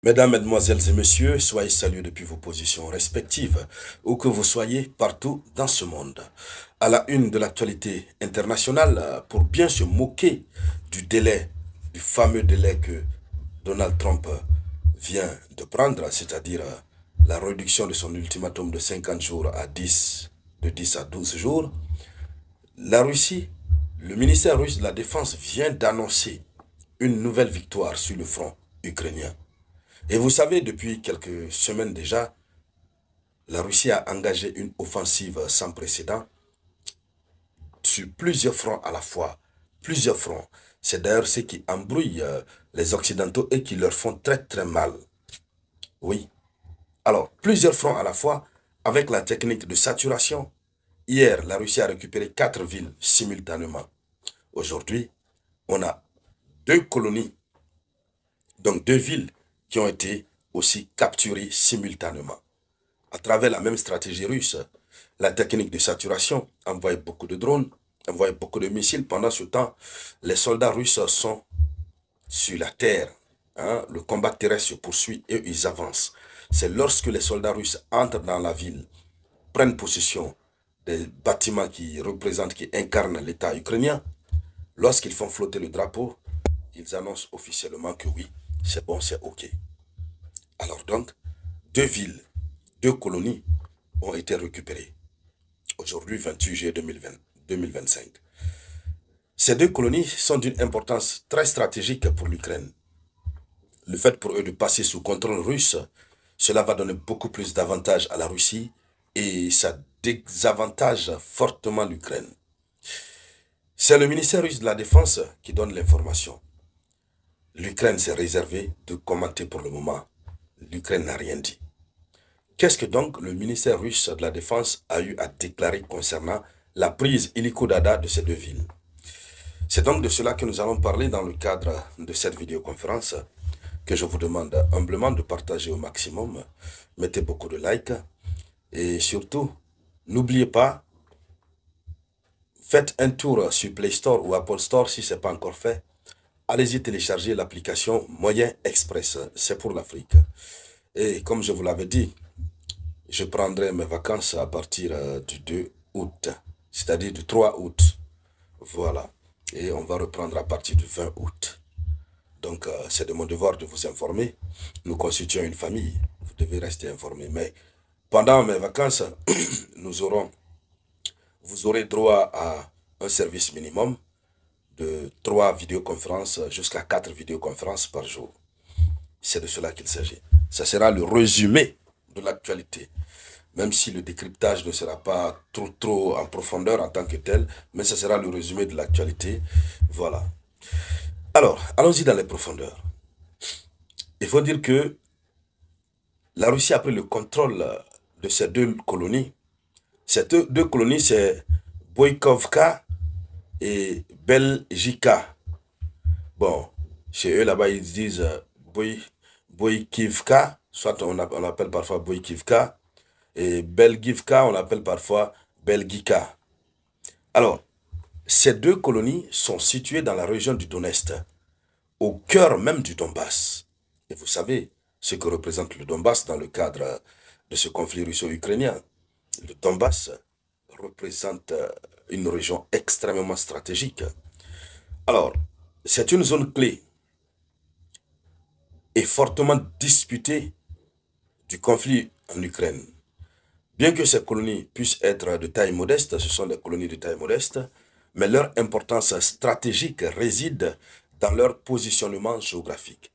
Mesdames, Mesdemoiselles et Messieurs, soyez salués depuis vos positions respectives, où que vous soyez partout dans ce monde. À la une de l'actualité internationale, pour bien se moquer du délai, du fameux délai que Donald Trump vient de prendre, c'est-à-dire la réduction de son ultimatum de 50 jours à 10, de 10 à 12 jours, la Russie, le ministère russe de la Défense vient d'annoncer une nouvelle victoire sur le front ukrainien. Et vous savez, depuis quelques semaines déjà, la Russie a engagé une offensive sans précédent sur plusieurs fronts à la fois. Plusieurs fronts. C'est d'ailleurs ce qui embrouille les Occidentaux et qui leur font très très mal. Oui. Alors, plusieurs fronts à la fois avec la technique de saturation. Hier, la Russie a récupéré 4 villes simultanément. Aujourd'hui, on a 2 colonies, donc 2 villes qui ont été aussi capturées simultanément. À travers la même stratégie russe, la technique de saturation, envoie beaucoup de drones, envoie beaucoup de missiles. Pendant ce temps, les soldats russes sont sur la terre. Hein, le combat terrestre se poursuit et ils avancent. C'est lorsque les soldats russes entrent dans la ville, prennent possession des bâtiments qui représentent, qui incarnent l'État ukrainien, lorsqu'ils font flotter le drapeau, ils annoncent officiellement que oui, c'est bon, c'est OK. Alors donc, 2 villes, 2 colonies ont été récupérées. Aujourd'hui, 28 juillet 2025. Ces 2 colonies sont d'une importance très stratégique pour l'Ukraine. Le fait pour eux de passer sous contrôle russe, cela va donner beaucoup plus d'avantages à la Russie et ça désavantage fortement l'Ukraine. C'est le ministère russe de la Défense qui donne l'information. L'Ukraine s'est réservée de commenter pour le moment. L'Ukraine n'a rien dit. Qu'est-ce que donc le ministère russe de la Défense a eu à déclarer concernant la prise illico dada de ces 2 villes? C'est donc de cela que nous allons parler dans le cadre de cette vidéoconférence que je vous demande humblement de partager au maximum. Mettez beaucoup de likes et surtout, n'oubliez pas, faites un tour sur Play Store ou Apple Store si ce n'est pas encore fait. Allez-y télécharger l'application Moyen Express, c'est pour l'Afrique. Et comme je vous l'avais dit, je prendrai mes vacances à partir du 2 août, c'est-à-dire du 3 août. Voilà. Et on va reprendre à partir du 20 août. Donc, c'est de mon devoir de vous informer. Nous constituons une famille. Vous devez rester informés. Mais pendant mes vacances, vous aurez droit à un service minimum de 3 vidéoconférences jusqu'à 4 vidéoconférences par jour. C'est de cela qu'il s'agit. Ça sera le résumé de l'actualité. Même si le décryptage ne sera pas trop en profondeur en tant que tel, mais ça sera le résumé de l'actualité. Voilà. Alors, allons-y dans les profondeurs. Il faut dire que la Russie a pris le contrôle de ces 2 colonies. Ces 2 colonies, c'est Boykovka et Belgica. Bon, chez eux, là-bas, ils disent Boykivka, soit on appelle parfois Boykivka, et Belgivka, on l'appelle parfois Belgica. Alors, ces 2 colonies sont situées dans la région du Donetsk, au cœur même du Donbass. Et vous savez ce que représente le Donbass dans le cadre de ce conflit russo-ukrainien. Le Donbass représente une région extrêmement stratégique. Alors, c'est une zone clé et fortement disputée du conflit en Ukraine. Bien que ces colonies puissent être de taille modeste, ce sont des colonies de taille modeste, mais leur importance stratégique réside dans leur positionnement géographique.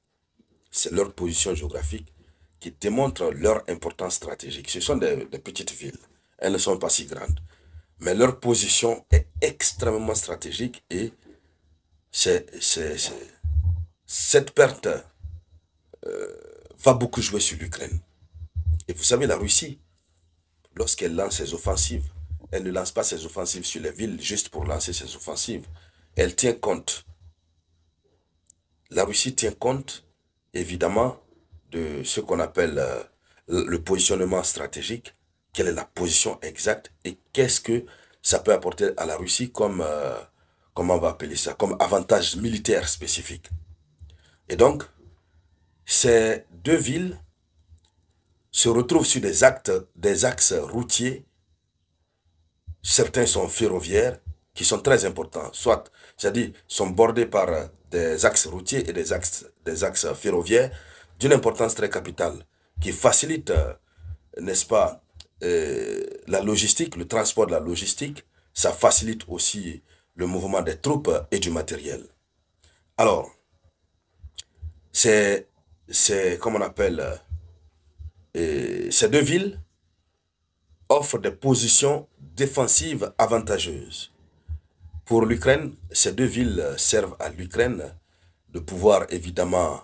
C'est leur position géographique qui démontre leur importance stratégique. Ce sont des petites villes, elles ne sont pas si grandes, mais leur position est extrêmement stratégique et cette perte va beaucoup jouer sur l'Ukraine. Et vous savez, la Russie, lorsqu'elle lance ses offensives, elle ne lance pas ses offensives sur les villes juste pour lancer ses offensives. Elle tient compte. La Russie tient compte, évidemment, de ce qu'on appelle le positionnement stratégique. Quelle est la position exacte et qu'est-ce que ça peut apporter à la Russie comme, comment on va appeler ça, comme avantage militaire spécifique. Et donc, Ces deux villes se retrouvent sur des axes routiers. Certains sont ferroviaires, qui sont très importants, soit, c'est-à-dire, sont bordés par des axes routiers et des axes ferroviaires d'une importance très capitale, qui facilitent, n'est-ce pas, la logistique, le transport de la logistique. Ça facilite aussi le mouvement des troupes et du matériel. Alors, c'est, comme on appelle, ces deux villes offrent des positions défensives avantageuses. Pour l'Ukraine, ces deux villes servent à l'Ukraine de pouvoir évidemment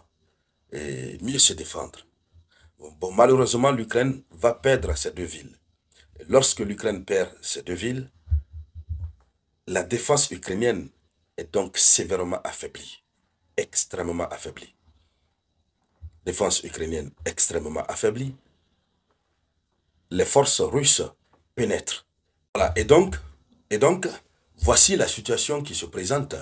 mieux se défendre. Bon, malheureusement, l'Ukraine va perdre ces deux villes. Lorsque l'Ukraine perd ces deux villes, la défense ukrainienne est donc sévèrement affaiblie, extrêmement affaiblie. Défense ukrainienne extrêmement affaiblie. Les forces russes pénètrent. Voilà, et donc, voici la situation qui se présente.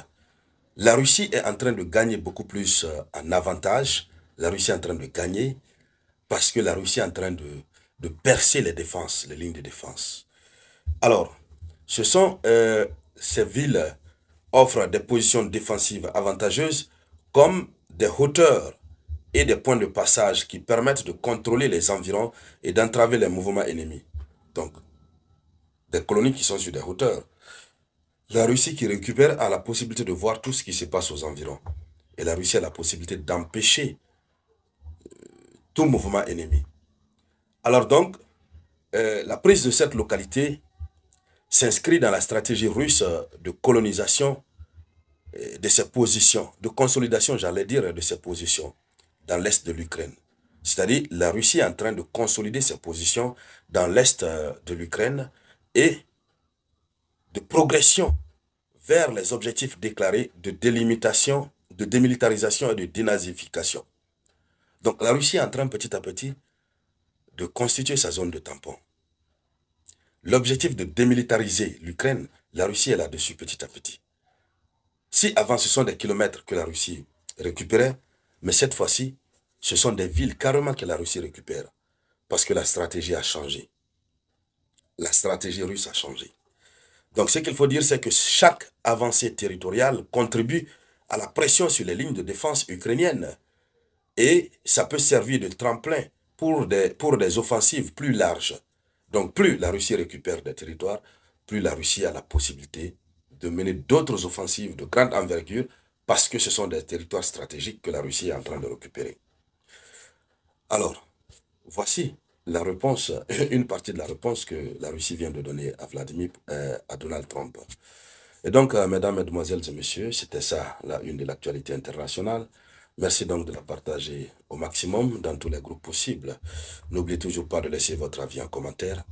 La Russie est en train de gagner beaucoup plus en avantage. La Russie est en train de gagner parce que la Russie est en train de percer les défenses, les lignes de défense. Alors, ces villes offrent des positions défensives avantageuses comme des hauteurs et des points de passage qui permettent de contrôler les environs et d'entraver les mouvements ennemis. Donc, des colonies qui sont sur des hauteurs. La Russie qui récupère a la possibilité de voir tout ce qui se passe aux environs. Et la Russie a la possibilité d'empêcher tout mouvement ennemi. Alors donc, la prise de cette localité s'inscrit dans la stratégie russe de colonisation de ses positions, de consolidation, j'allais dire, de ses positions dans l'est de l'Ukraine. C'est-à-dire, la Russie est en train de consolider ses positions dans l'est de l'Ukraine et de progression vers les objectifs déclarés de délimitation, de démilitarisation et de dénazification. Donc la Russie est en train petit à petit de constituer sa zone de tampon. L'objectif de démilitariser l'Ukraine, la Russie est là-dessus petit à petit. Si avant ce sont des kilomètres que la Russie récupérait, mais cette fois-ci, ce sont des villes carrément que la Russie récupère. Parce que la stratégie a changé. La stratégie russe a changé. Donc ce qu'il faut dire, c'est que chaque avancée territoriale contribue à la pression sur les lignes de défense ukrainiennes. Et ça peut servir de tremplin pour des offensives plus larges. Donc plus la Russie récupère des territoires, plus la Russie a la possibilité de mener d'autres offensives de grande envergure parce que ce sont des territoires stratégiques que la Russie est en train de récupérer. Alors, voici la réponse, une partie de la réponse que la Russie vient de donner à Donald Trump. Et donc, mesdames, mesdemoiselles et messieurs, c'était ça, la une de l'actualité internationale. Merci donc de la partager au maximum dans tous les groupes possibles. N'oubliez toujours pas de laisser votre avis en commentaire.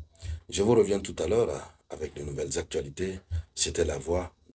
Je vous reviens tout à l'heure avec de nouvelles actualités. C'était La Voix